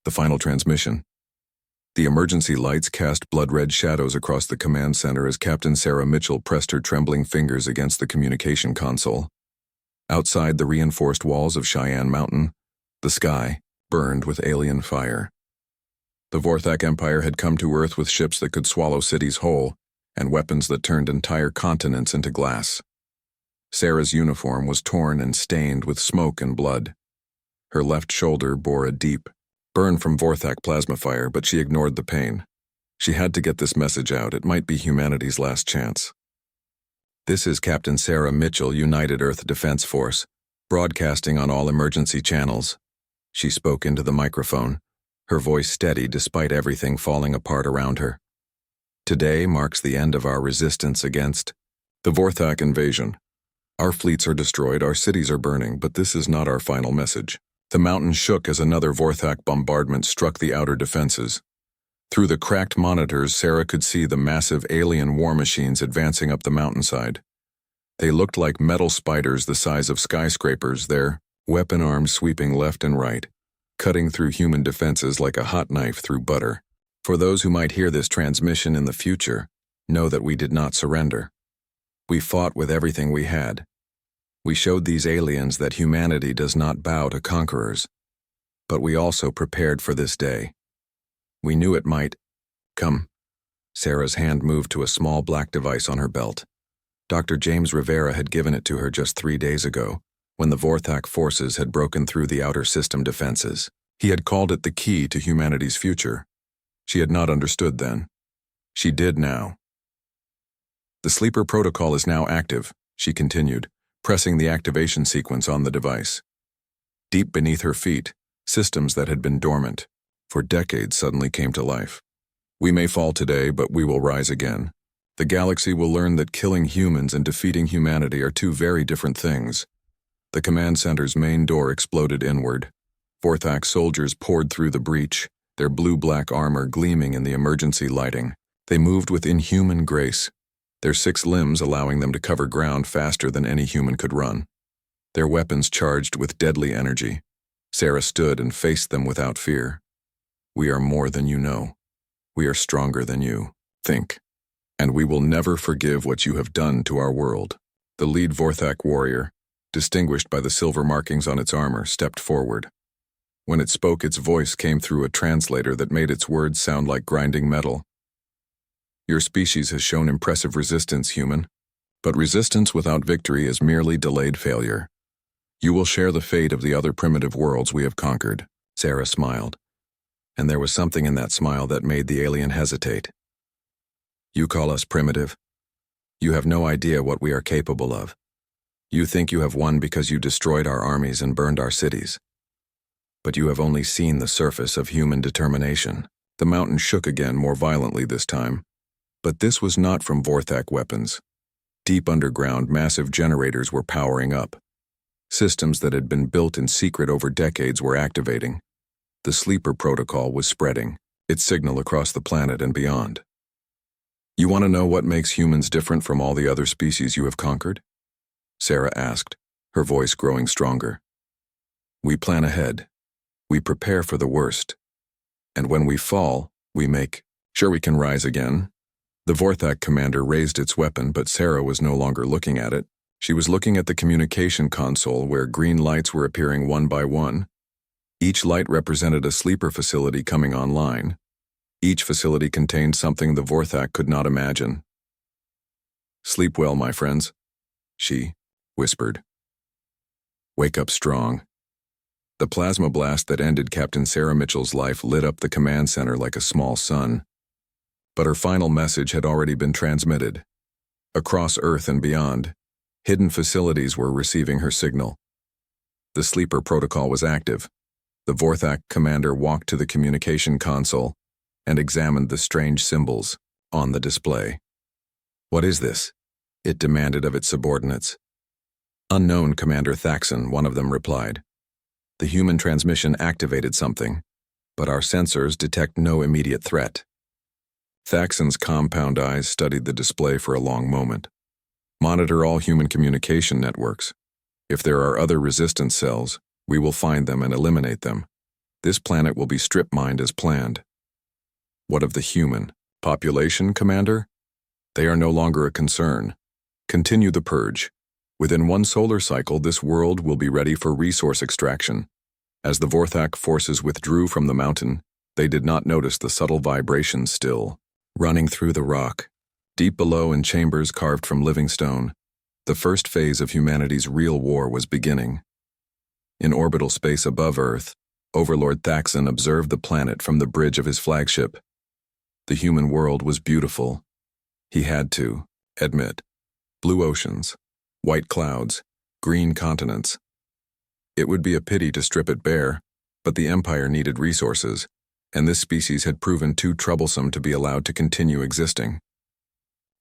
The final transmission. The emergency lights cast blood-red shadows across the command center as Captain Sarah Mitchell pressed her trembling fingers against the communication console. Outside the reinforced walls of Cheyenne Mountain, the sky burned with alien fire. The Vorthak Empire had come to Earth with ships that could swallow cities whole, and weapons that turned entire continents into glass. Sarah's uniform was torn and stained with smoke and blood. Her left shoulder bore a deep burn from Vorthak plasma fire, but she ignored the pain. She had to get this message out. It might be humanity's last chance. This is Captain Sarah Mitchell, United Earth Defense Force, broadcasting on all emergency channels. She spoke into the microphone, her voice steady despite everything falling apart around her. Today marks the end of our resistance against the Vorthak invasion. Our fleets are destroyed, our cities are burning, but this is not our final message. The mountain shook as another Vorthak bombardment struck the outer defenses. Through the cracked monitors, Sarah could see the massive alien war machines advancing up the mountainside. They looked like metal spiders the size of skyscrapers, their weapon arms sweeping left and right, cutting through human defenses like a hot knife through butter. For those who might hear this transmission in the future, know that we did not surrender. We fought with everything we had. We showed these aliens that humanity does not bow to conquerors. But we also prepared for this day. We knew it might come. Sarah's hand moved to a small black device on her belt. Dr. James Rivera had given it to her just 3 days ago, when the Vorthak forces had broken through the outer system defenses. He had called it the key to humanity's future. She had not understood then. She did now. The sleeper protocol is now active, she continued, pressing the activation sequence on the device. Deep beneath her feet, systems that had been dormant for decades suddenly came to life. We may fall today, but we will rise again. The galaxy will learn that killing humans and defeating humanity are two very different things. The command center's main door exploded inward. Vorthak soldiers poured through the breach, their blue-black armor gleaming in the emergency lighting. They moved with inhuman grace, their 6 limbs allowing them to cover ground faster than any human could run. Their weapons charged with deadly energy. Sarah stood and faced them without fear. We are more than you know. We are stronger than you think. And we will never forgive what you have done to our world. The lead Vorthak warrior, distinguished by the silver markings on its armor, stepped forward. When it spoke, its voice came through a translator that made its words sound like grinding metal. Your species has shown impressive resistance, human. But resistance without victory is merely delayed failure. You will share the fate of the other primitive worlds we have conquered. Sarah smiled. And there was something in that smile that made the alien hesitate. You call us primitive? You have no idea what we are capable of. You think you have won because you destroyed our armies and burned our cities. But you have only seen the surface of human determination. The mountain shook again, more violently this time. But this was not from Vorthak weapons. Deep underground, massive generators were powering up. Systems that had been built in secret over decades were activating. The sleeper protocol was spreading, its signal across the planet and beyond. You want to know what makes humans different from all the other species you have conquered? Sarah asked, her voice growing stronger. We plan ahead. We prepare for the worst. And when we fall, we make sure we can rise again. The Vorthak commander raised its weapon, but Sarah was no longer looking at it. She was looking at the communication console where green lights were appearing one by one. Each light represented a sleeper facility coming online. Each facility contained something the Vorthak could not imagine. Sleep well, my friends, she whispered. Wake up strong. The plasma blast that ended Captain Sarah Mitchell's life lit up the command center like a small sun. But her final message had already been transmitted. Across Earth and beyond, hidden facilities were receiving her signal. The sleeper protocol was active. The Vorthak commander walked to the communication console and examined the strange symbols on the display. What is this? It demanded of its subordinates. Unknown, Commander Thaxon, one of them replied. The human transmission activated something, but our sensors detect no immediate threat. Thaxon's compound eyes studied the display for a long moment. Monitor all human communication networks. If there are other resistance cells, we will find them and eliminate them. This planet will be strip-mined as planned. What of the human population, Commander? They are no longer a concern. Continue the purge. Within one solar cycle, this world will be ready for resource extraction. As the Vorthak forces withdrew from the mountain, they did not notice the subtle vibrations still running through the rock. Deep below, in chambers carved from living stone, the first phase of humanity's real war was beginning. In orbital space above Earth, Overlord Thaxon observed the planet from the bridge of his flagship. The human world was beautiful. He had to admit. Blue oceans, white clouds, green continents. It would be a pity to strip it bare, but the Empire needed resources, and this species had proven too troublesome to be allowed to continue existing.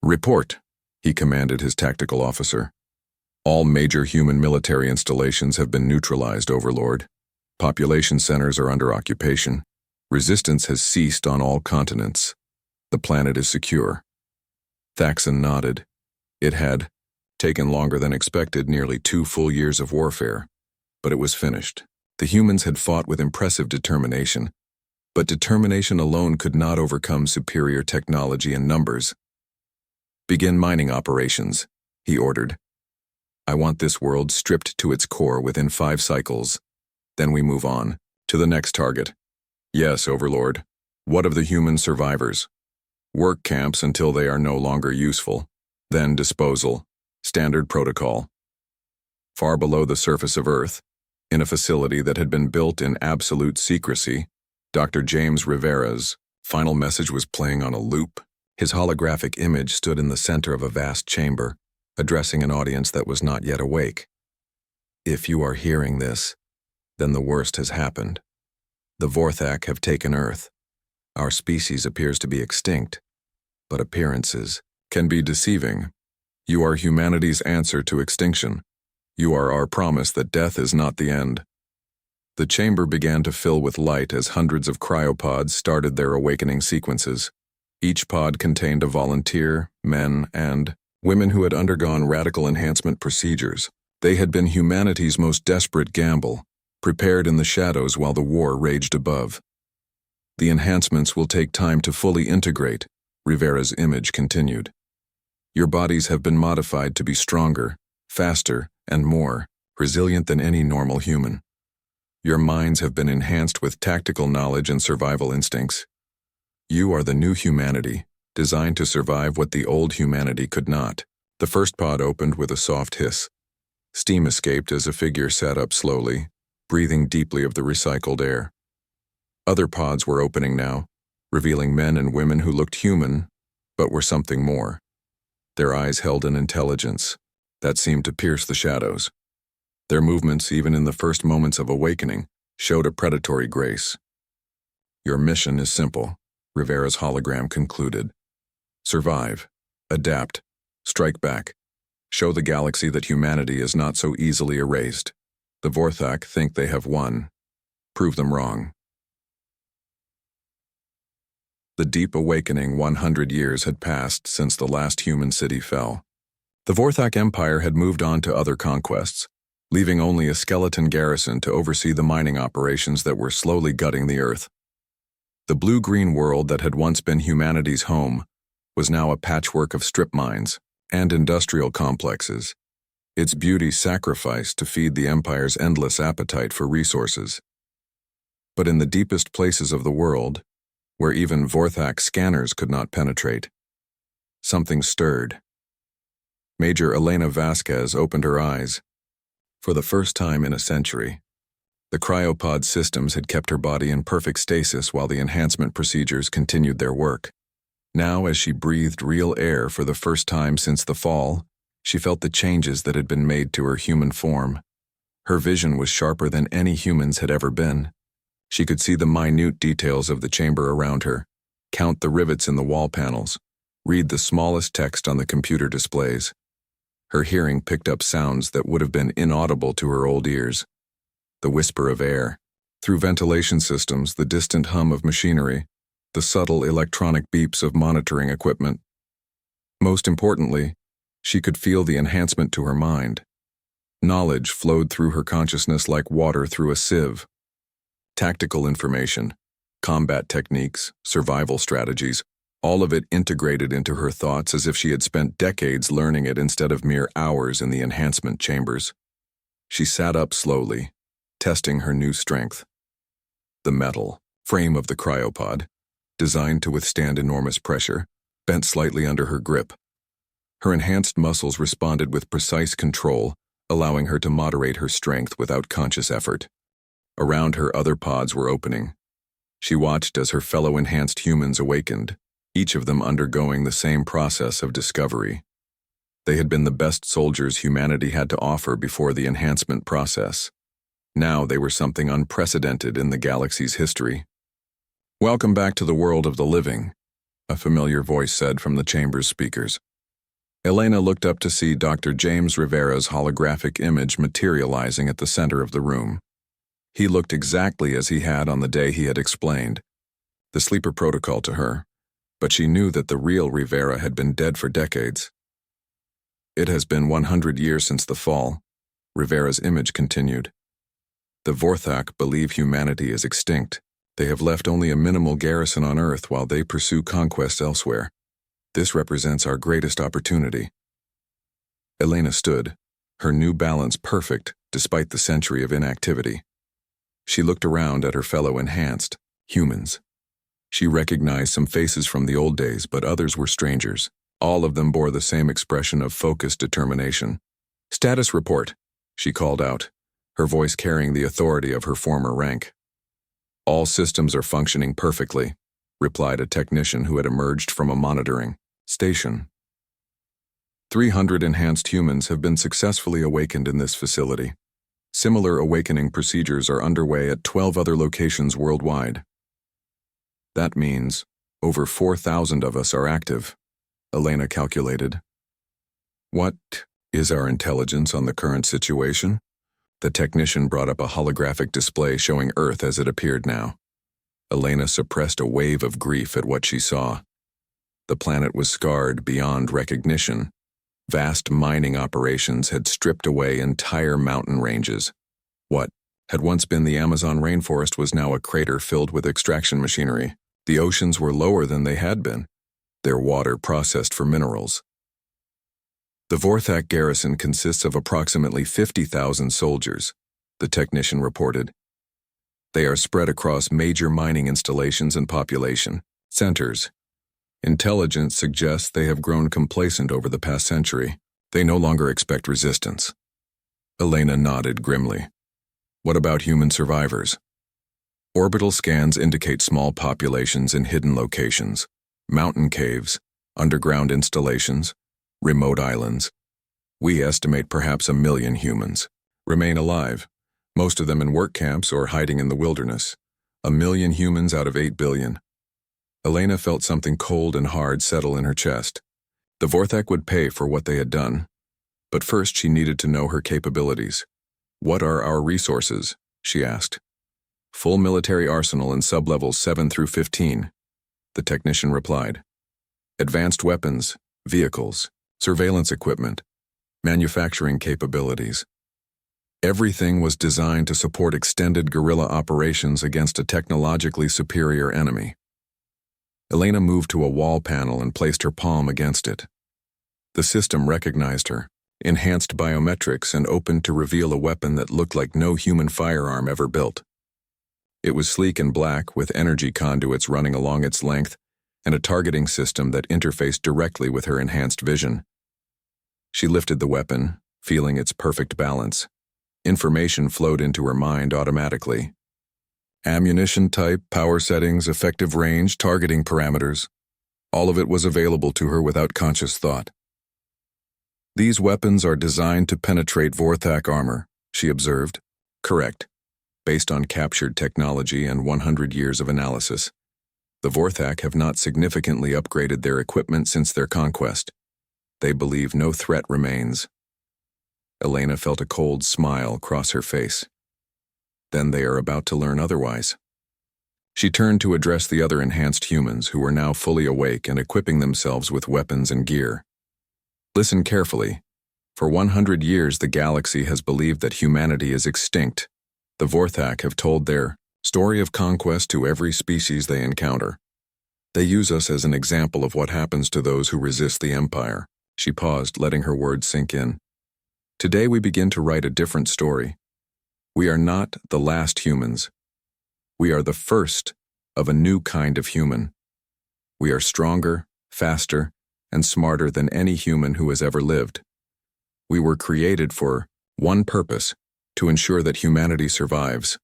Report, he commanded his tactical officer. All major human military installations have been neutralized, Overlord. Population centers are under occupation. Resistance has ceased on all continents. The planet is secure. Thaxon nodded. It had taken longer than expected, nearly 2 full years of warfare, but it was finished. The humans had fought with impressive determination, but determination alone could not overcome superior technology and numbers. Begin mining operations, he ordered. I want this world stripped to its core within 5 cycles. Then we move on to the next target. Yes, Overlord. What of the human survivors? Work camps until they are no longer useful. Then disposal. Standard protocol. Far below the surface of Earth, in a facility that had been built in absolute secrecy, Dr. James Rivera's final message was playing on a loop. His holographic image stood in the center of a vast chamber, addressing an audience that was not yet awake. If you are hearing this, then the worst has happened. The Vorthak have taken Earth. Our species appears to be extinct, but appearances can be deceiving. You are humanity's answer to extinction. You are our promise that death is not the end. The chamber began to fill with light as hundreds of cryopods started their awakening sequences. Each pod contained a volunteer, men, and women who had undergone radical enhancement procedures. They had been humanity's most desperate gamble, prepared in the shadows while the war raged above. The enhancements will take time to fully integrate, Rivera's image continued. Your bodies have been modified to be stronger, faster, and more resilient than any normal human. Your minds have been enhanced with tactical knowledge and survival instincts. You are the new humanity, designed to survive what the old humanity could not. The first pod opened with a soft hiss. Steam escaped as a figure sat up slowly, breathing deeply of the recycled air. Other pods were opening now, revealing men and women who looked human, but were something more. Their eyes held an intelligence that seemed to pierce the shadows. Their movements, even in the first moments of awakening, showed a predatory grace. Your mission is simple, Rivera's hologram concluded. Survive, adapt, strike back. Show the galaxy that humanity is not so easily erased. The Vorthak think they have won. Prove them wrong. The deep awakening 100 years had passed since the last human city fell. The Vorthak Empire had moved on to other conquests, leaving only a skeleton garrison to oversee the mining operations that were slowly gutting the Earth. The blue-green world that had once been humanity's home was now a patchwork of strip mines and industrial complexes, its beauty sacrificed to feed the Empire's endless appetite for resources. But in the deepest places of the world, where even Vorthak scanners could not penetrate, something stirred. Major Elena Vasquez opened her eyes. For the first time in a century, the cryopod systems had kept her body in perfect stasis while the enhancement procedures continued their work. Now, as she breathed real air for the first time since the fall, she felt the changes that had been made to her human form. Her vision was sharper than any humans had ever been. She could see the minute details of the chamber around her, count the rivets in the wall panels, read the smallest text on the computer displays. Her hearing picked up sounds that would have been inaudible to her old ears. The whisper of air, through ventilation systems, the distant hum of machinery, the subtle electronic beeps of monitoring equipment. Most importantly, she could feel the enhancement to her mind. Knowledge flowed through her consciousness like water through a sieve. Tactical information, combat techniques, survival strategies, all of it integrated into her thoughts as if she had spent decades learning it instead of mere hours in the enhancement chambers. She sat up slowly, testing her new strength. The metal frame of the cryopod, designed to withstand enormous pressure, bent slightly under her grip. Her enhanced muscles responded with precise control, allowing her to moderate her strength without conscious effort. Around her, other pods were opening. She watched as her fellow enhanced humans awakened, each of them undergoing the same process of discovery. They had been the best soldiers humanity had to offer before the enhancement process. Now they were something unprecedented in the galaxy's history. "Welcome back to the world of the living," a familiar voice said from the chamber's speakers. Elena looked up to see Dr. James Rivera's holographic image materializing at the center of the room. He looked exactly as he had on the day he had explained the sleeper protocol to her, but she knew that the real Rivera had been dead for decades. "It has been 100 years since the fall," Rivera's image continued. "The Vorthak believe humanity is extinct. They have left only a minimal garrison on Earth while they pursue conquest elsewhere. This represents our greatest opportunity." Elena stood, her new balance perfect despite the century of inactivity. She looked around at her fellow enhanced humans. She recognized some faces from the old days, but others were strangers. All of them bore the same expression of focused determination. "Status report," she called out, her voice carrying the authority of her former rank. "All systems are functioning perfectly," replied a technician who had emerged from a monitoring station. 300 enhanced humans have been successfully awakened in this facility. Similar awakening procedures are underway at 12 other locations worldwide. That means over 4,000 of us are active, Elena calculated. "What is our intelligence on the current situation?" The technician brought up a holographic display showing Earth as it appeared now. Elena suppressed a wave of grief at what she saw. The planet was scarred beyond recognition. Vast mining operations had stripped away entire mountain ranges. What had once been the Amazon rainforest was now a crater filled with extraction machinery. The oceans were lower than they had been, their water processed for minerals. "The Vorthak garrison consists of approximately 50,000 soldiers," the technician reported. "They are spread across major mining installations and population centers. Intelligence suggests they have grown complacent over the past century. They no longer expect resistance." Elena nodded grimly. "What about human survivors?" "Orbital scans indicate small populations in hidden locations, mountain caves, underground installations, remote islands. We estimate perhaps 1 million humans remain alive, most of them in work camps or hiding in the wilderness. 1 million humans out of 8 billion. Elena felt something cold and hard settle in her chest. The Vorthak would pay for what they had done. But first she needed to know her capabilities. "What are our resources?" she asked. "Full military arsenal in sublevels 7 through 15, the technician replied. "Advanced weapons, vehicles, surveillance equipment, manufacturing capabilities. Everything was designed to support extended guerrilla operations against a technologically superior enemy." Elena moved to a wall panel and placed her palm against it. The system recognized her, enhanced biometrics, and opened to reveal a weapon that looked like no human firearm ever built. It was sleek and black, with energy conduits running along its length and a targeting system that interfaced directly with her enhanced vision. She lifted the weapon, feeling its perfect balance. Information flowed into her mind automatically. Ammunition type, power settings, effective range, targeting parameters. All of it was available to her without conscious thought. "These weapons are designed to penetrate Vorthak armor," she observed. "Correct. Based on captured technology and 100 years of analysis. The Vorthak have not significantly upgraded their equipment since their conquest. They believe no threat remains." Elena felt a cold smile cross her face. Then they are about to learn otherwise. She turned to address the other enhanced humans who were now fully awake and equipping themselves with weapons and gear. "Listen carefully. For 100 years the galaxy has believed that humanity is extinct. The Vorthak have told their Story of conquest to every species they encounter. They use us as an example of what happens to those who resist the Empire. She paused, letting her words sink in. Today we begin to write a different story. We are not the last humans. We are the first of a new kind of human. We are stronger, faster, and smarter than any human who has ever lived. We were created for one purpose, to ensure that humanity survives.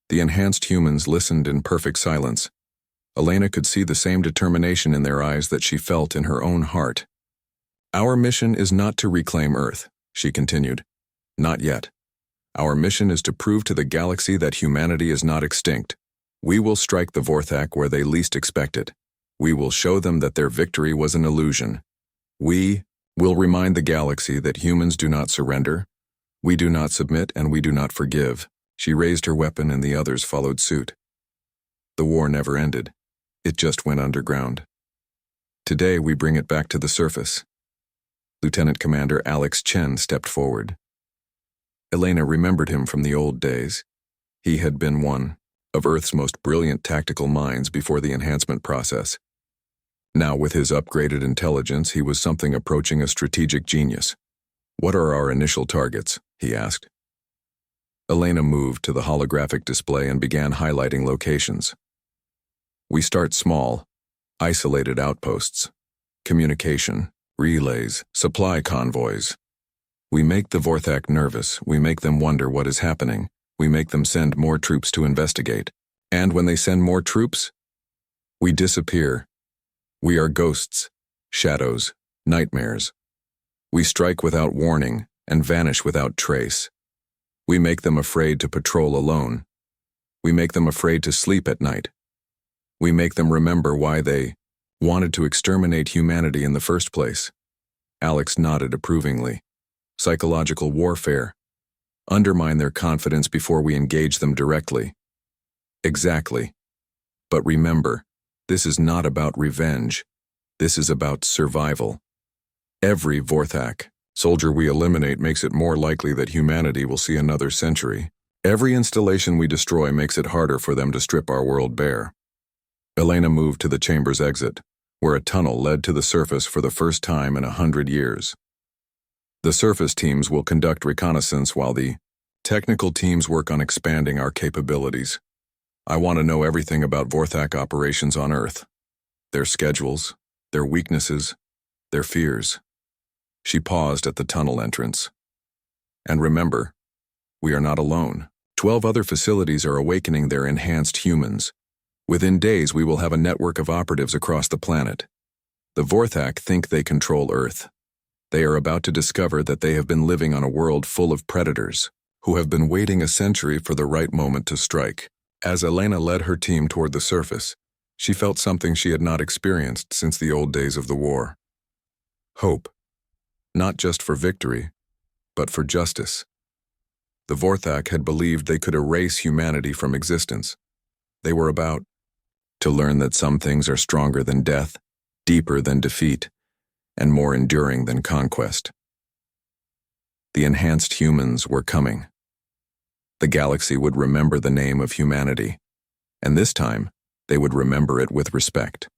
The enhanced humans listened in perfect silence. Elena could see the same determination in their eyes that she felt in her own heart. Our mission is not to reclaim Earth, she continued. Not yet. Our mission is to prove to the galaxy that humanity is not extinct. We will strike the Vorthak where they least expect it. We will show them that their victory was an illusion. We will remind the galaxy that humans do not surrender, we do not submit, and we do not forgive. She raised her weapon and the others followed suit. The war never ended. It just went underground. Today we bring it back to the surface. Lieutenant Commander Alex Chen stepped forward. Elena remembered him from the old days. He had been one of Earth's most brilliant tactical minds before the enhancement process. Now, with his upgraded intelligence, he was something approaching a strategic genius. What are our initial targets? He asked. Elena moved to the holographic display and began highlighting locations. We start small, isolated outposts, communication, relays, supply convoys. We make the Vorthak nervous, we make them wonder what is happening, we make them send more troops to investigate. And when they send more troops, we disappear. We are ghosts, shadows, nightmares. We strike without warning and vanish without trace. We make them afraid to patrol alone. We make them afraid to sleep at night. We make them remember why they wanted to exterminate humanity in the first place. Alex nodded approvingly. Psychological warfare. Undermine their confidence before we engage them directly. Exactly. But remember, this is not about revenge. This is about survival. Every Vorthak soldier we eliminate makes it more likely that humanity will see another century. Every installation we destroy makes it harder for them to strip our world bare. Elena moved to the chamber's exit, where a tunnel led to the surface for the first time in 100 years. The surface teams will conduct reconnaissance while the technical teams work on expanding our capabilities. I want to know everything about Vorthak operations on Earth. Their schedules, their weaknesses, their fears. She paused at the tunnel entrance. And remember, we are not alone. 12 other facilities are awakening their enhanced humans. Within days, we will have a network of operatives across the planet. The Vorthak think they control Earth. They are about to discover that they have been living on a world full of predators, who have been waiting a century for the right moment to strike. As Elena led her team toward the surface, she felt something she had not experienced since the old days of the war. Hope. Not just for victory, but for justice. The Vorthak had believed they could erase humanity from existence. They were about to learn that some things are stronger than death, deeper than defeat, and more enduring than conquest. The enhanced humans were coming. The galaxy would remember the name of humanity, and this time, they would remember it with respect.